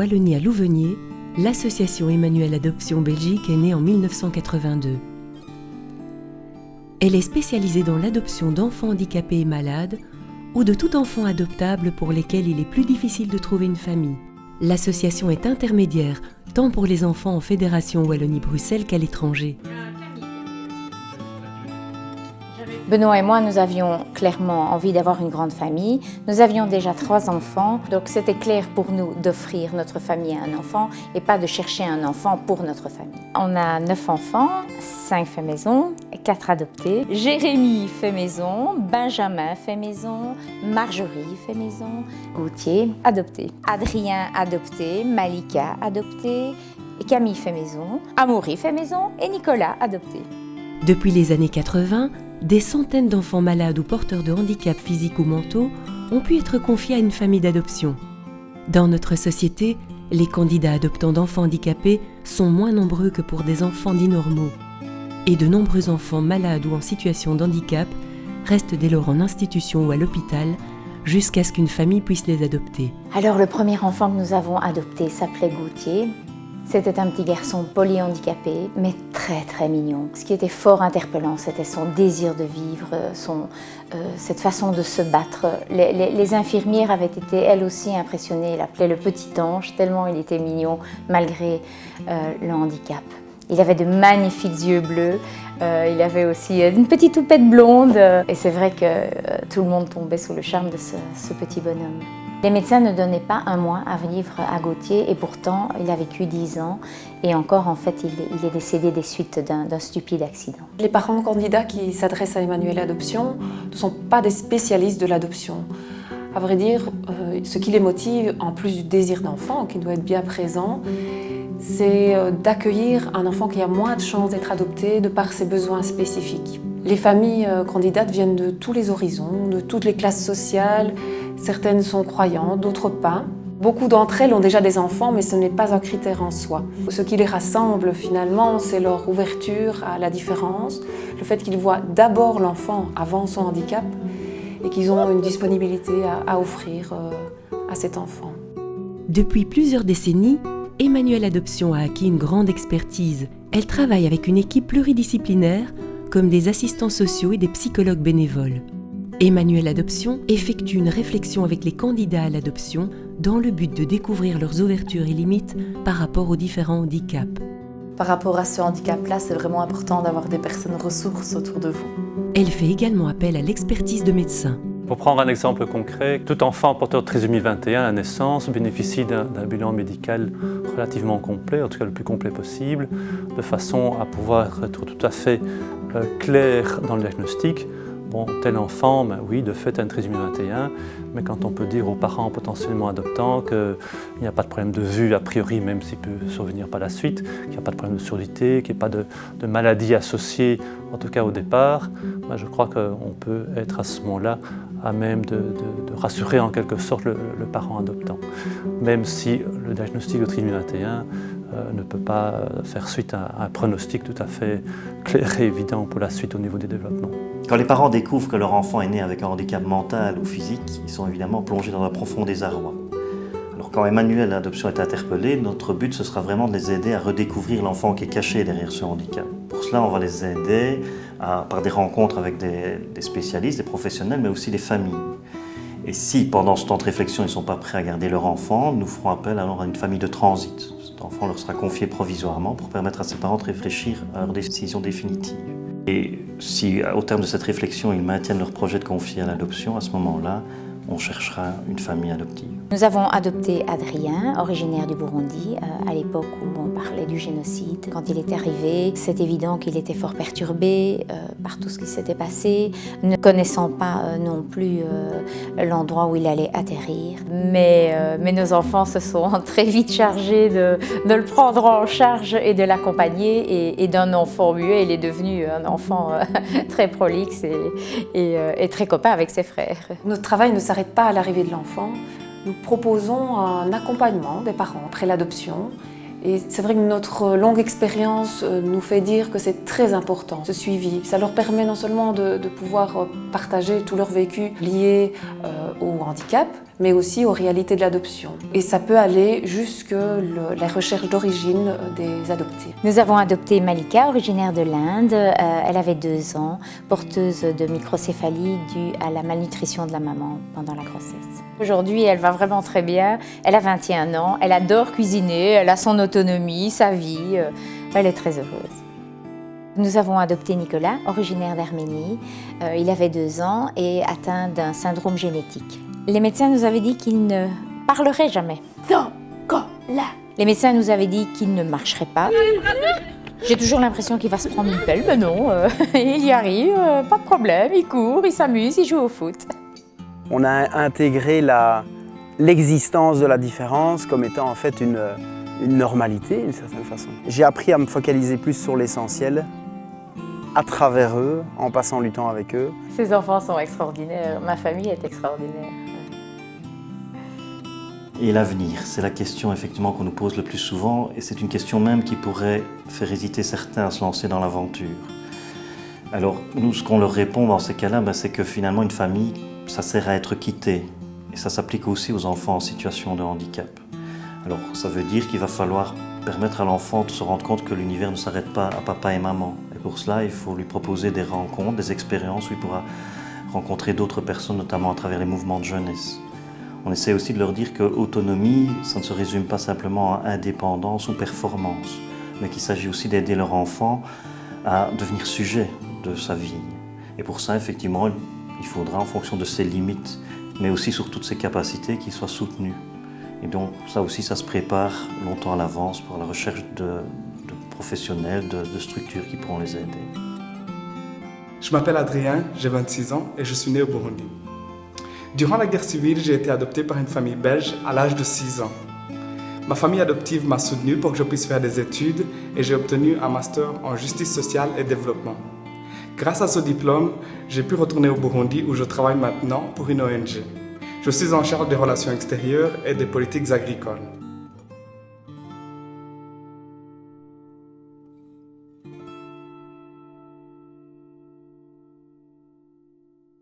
Wallonie à Louvenier, l'association Emmanuel Adoption Belgique est née en 1982. Elle est spécialisée dans l'adoption d'enfants handicapés et malades ou de tout enfant adoptable pour lesquels il est plus difficile de trouver une famille. L'association est intermédiaire tant pour les enfants en Fédération Wallonie-Bruxelles qu'à l'étranger. Benoît et moi, nous avions clairement envie d'avoir une grande famille. Nous avions déjà 3 enfants, donc c'était clair pour nous d'offrir notre famille à un enfant et pas de chercher un enfant pour notre famille. On a 9 enfants, 5 fait maison, 4 adoptés. Jérémy fait maison, Benjamin fait maison, Marjorie fait maison, Gauthier adopté, Adrien adopté, Malika adopté, Camille fait maison, Amaury fait maison et Nicolas adopté. Depuis les années 80, des centaines d'enfants malades ou porteurs de handicaps physiques ou mentaux ont pu être confiés à une famille d'adoption. Dans notre société, les candidats adoptants d'enfants handicapés sont moins nombreux que pour des enfants dits normaux. Et de nombreux enfants malades ou en situation de handicap restent dès lors en institution ou à l'hôpital jusqu'à ce qu'une famille puisse les adopter. Alors le premier enfant que nous avons adopté s'appelait Gauthier. C'était un petit garçon polyhandicapé, mais très très mignon. Ce qui était fort interpellant, c'était son désir de vivre, cette façon de se battre. Les infirmières avaient été elles aussi impressionnées, elles l'appelaient le petit ange, tellement il était mignon malgré le handicap. Il avait de magnifiques yeux bleus, il avait aussi une petite toupette blonde, et c'est vrai que tout le monde tombait sous le charme de ce petit bonhomme. Les médecins ne donnaient pas un mois à vivre à Gauthier et pourtant il a vécu 10 ans et encore en fait il est décédé des suites d'un stupide accident. Les parents candidats qui s'adressent à Emmanuel Adoption ne sont pas des spécialistes de l'adoption. À vrai dire, ce qui les motive, en plus du désir d'enfant qui doit être bien présent, c'est d'accueillir un enfant qui a moins de chances d'être adopté de par ses besoins spécifiques. Les familles candidates viennent de tous les horizons, de toutes les classes sociales. Certaines sont croyantes, d'autres pas. Beaucoup d'entre elles ont déjà des enfants, mais ce n'est pas un critère en soi. Ce qui les rassemble finalement, c'est leur ouverture à la différence, le fait qu'ils voient d'abord l'enfant avant son handicap et qu'ils ont une disponibilité à offrir à cet enfant. Depuis plusieurs décennies, Emmanuel Adoption a acquis une grande expertise. Elle travaille avec une équipe pluridisciplinaire, comme des assistants sociaux et des psychologues bénévoles. Emmanuel Adoption effectue une réflexion avec les candidats à l'adoption dans le but de découvrir leurs ouvertures et limites par rapport aux différents handicaps. Par rapport à ce handicap-là, c'est vraiment important d'avoir des personnes ressources autour de vous. Elle fait également appel à l'expertise de médecins. Pour prendre un exemple concret, tout enfant porteur de trisomie 21 à la naissance bénéficie d'un bilan médical relativement complet, en tout cas le plus complet possible, de façon à pouvoir être tout à fait clair dans le diagnostic. Bon, tel enfant, ben oui, de fait, a une trisomie 21, mais quand on peut dire aux parents potentiellement adoptants qu'il n'y a pas de problème de vue a priori, même s'il peut survenir par la suite, qu'il n'y a pas de problème de surdité, qu'il n'y a pas de maladie associée, en tout cas au départ, ben je crois qu'on peut être à ce moment-là à même de rassurer en quelque sorte le parent adoptant, même si le diagnostic de trisomie 21 ne peut pas faire suite à un pronostic tout à fait clair et évident pour la suite au niveau des développements. Quand les parents découvrent que leur enfant est né avec un handicap mental ou physique, ils sont évidemment plongés dans un profond désarroi. Alors quand Emmanuel Adoption est interpellé, notre but ce sera vraiment de les aider à redécouvrir l'enfant qui est caché derrière ce handicap. Pour cela, on va les aider par des rencontres avec des spécialistes, des professionnels, mais aussi des familles. Et si pendant ce temps de réflexion, ils ne sont pas prêts à garder leur enfant, nous ferons appel alors à une famille de transit. Cet enfant leur sera confié provisoirement pour permettre à ses parents de réfléchir à leur décision définitive. Et si, au terme de cette réflexion, ils maintiennent leur projet de confier à l'adoption, à ce moment-là, on cherchera une famille adoptive. Nous avons adopté Adrien, originaire du Burundi, à l'époque où on parlait du génocide. Quand il est arrivé, c'est évident qu'il était fort perturbé par tout ce qui s'était passé, ne connaissant pas non plus l'endroit où il allait atterrir. Mais nos enfants se sont très vite chargés de le prendre en charge et de l'accompagner. Et d'un enfant muet, il est devenu un enfant très prolixe et très copain avec ses frères. Notre travail ne s'arrête pas à l'arrivée de l'enfant. Nous proposons un accompagnement des parents après l'adoption. Et c'est vrai que notre longue expérience nous fait dire que c'est très important, ce suivi. Ça leur permet non seulement de pouvoir partager tout leur vécu lié au handicap, mais aussi aux réalités de l'adoption. Et ça peut aller jusque la recherche d'origine des adoptés. Nous avons adopté Malika, originaire de l'Inde. Elle avait 2 ans, porteuse de microcéphalie due à la malnutrition de la maman pendant la grossesse. Aujourd'hui, elle va vraiment très bien. Elle a 21 ans, elle adore cuisiner, elle a son autonomie, sa vie. Elle est très heureuse. Nous avons adopté Nicolas, originaire d'Arménie. Il avait 2 ans et atteint d'un syndrome génétique. Les médecins nous avaient dit qu'il ne parlerait jamais. Nicolas! Les médecins nous avaient dit qu'il ne marcherait pas. J'ai toujours l'impression qu'il va se prendre une pelle, mais non, il y arrive, pas de problème, il court, il s'amuse, il joue au foot. On a intégré l'existence de la différence comme étant en fait une normalité d'une certaine façon. J'ai appris à me focaliser plus sur l'essentiel, à travers eux, en passant du temps avec eux. Ces enfants sont extraordinaires, ma famille est extraordinaire. Et l'avenir, c'est la question effectivement qu'on nous pose le plus souvent et c'est une question même qui pourrait faire hésiter certains à se lancer dans l'aventure. Alors nous, ce qu'on leur répond dans ces cas-là, c'est que finalement une famille, ça sert à être quitté et ça s'applique aussi aux enfants en situation de handicap. Alors ça veut dire qu'il va falloir permettre à l'enfant de se rendre compte que l'univers ne s'arrête pas à papa et maman. Et pour cela, il faut lui proposer des rencontres, des expériences où il pourra rencontrer d'autres personnes, notamment à travers les mouvements de jeunesse. On essaie aussi de leur dire que autonomie, ça ne se résume pas simplement à indépendance ou performance, mais qu'il s'agit aussi d'aider leur enfant à devenir sujet de sa vie. Et pour ça, effectivement, il faudra, en fonction de ses limites, mais aussi sur toutes ses capacités, qu'il soit soutenu. Et donc, ça aussi, ça se prépare longtemps à l'avance pour la recherche de professionnels, de structures qui pourront les aider. Je m'appelle Adrien, j'ai 26 ans et je suis né au Burundi. Durant la guerre civile, j'ai été adopté par une famille belge à l'âge de 6 ans. Ma famille adoptive m'a soutenu pour que je puisse faire des études et j'ai obtenu un master en justice sociale et développement. Grâce à ce diplôme, j'ai pu retourner au Burundi où je travaille maintenant pour une ONG. Je suis en charge des relations extérieures et des politiques agricoles.